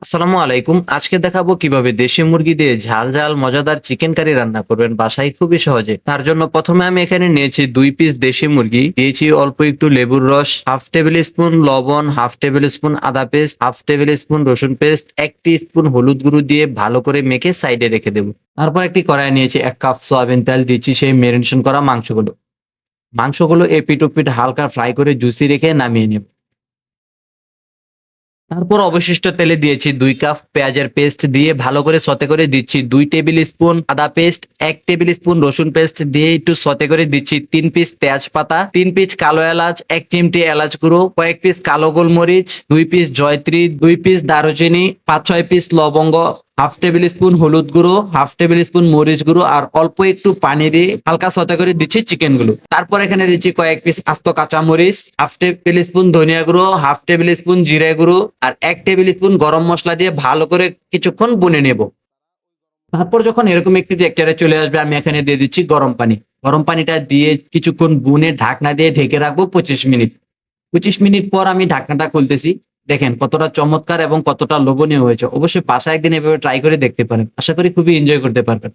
আসসালামু আলাইকুম। আজকে দেখাবো কিভাবে দেশি মুরগি দিয়ে ঝাল ঝাল মজাদার চিকেন কারি রান্না করবেন বাসায় খুবই সহজে। তার জন্য প্রথমে আমি এখানে নিয়েছি 2 পিস দেশি মুরগি, দিয়েছি অল্প একটু লেবুর রস, হাফ টেবিল স্পুন লবণ, হাফ টেবিল স্পুন আদা পেস্ট, হাফ টেবিল স্পুন রসুন পেস্ট, 1 স্পুন হলুদ গুঁড়ো দিয়ে ভালো করে মেখে সাইডে রেখে দেবো। তারপর একটি কড়াই নিয়েছি 1 কাপ সয়াবিন তেল, দিচ্ছি সেই মেরিনেশন করা মাংসগুলো এপিট ওপিট হালকা ফ্রাই করে জুসি রেখে নামিয়ে নেব। তারপর অবশিষ্ট তেলে দিয়েছি 2 কাপ পেঁয়াজের পেস্ট দিয়ে ভালো করে সতে করে দিচ্ছি 2 টেবিল স্পুন আদা পেস্ট, 1 টেবিল স্পুন রসুন পেস্ট দিয়ে একটু সতে করে দিচ্ছি 3 পিস তেজপাতা, 3 পিস কালো এলাচ, 1 চিমটি এলাচ গুঁড়ো, কয়েক পিস কালো গোলমরিচ, 2 পিস জয়ত্রী, 2 পিস দারুচিনি, 5-6 পিস লবঙ্গ, হাফ টেবিল স্পুন হলুদ গুঁড়ো, হাফ টেবিল স্পুন মরিচ গুঁড়ো আর অল্প একটু পানি দিয়ে হালকা সতে করে দিচ্ছি চিকেন গুলো। তারপর এখানে দিচ্ছি কয়েক পিস আস্ত কাঁচা মরিচ, হাফ টেবিল স্পুন ধনিয়া গুঁড়ো, হাফ টেবিল স্পুন জিরে গুঁড়ো আর 1 টেবিল স্পুন গরম মশলা দিয়ে ভালো করে কিছুক্ষণ বুনে নেব। তারপর যখন এরকম একটি টেক্সচারে চলে আসবে আমি এখানে দিয়ে দিচ্ছি গরম পানি। গরম পানিটা দিয়ে কিছুক্ষণ বুনে ঢাকনা দিয়ে ঢেকে রাখবো 25 মিনিট। 25 মিনিট পর আমি ঢাকনাটা খুলতেছি। দেখেন কতটা চমৎকার এবং কতটা লোভনীয় হয়েছে। অবশ্যই বাসায় একদিন এভাবে ট্রাই করে দেখতে পারেন। আশা করি খুবই এনজয় করতে পারবেন।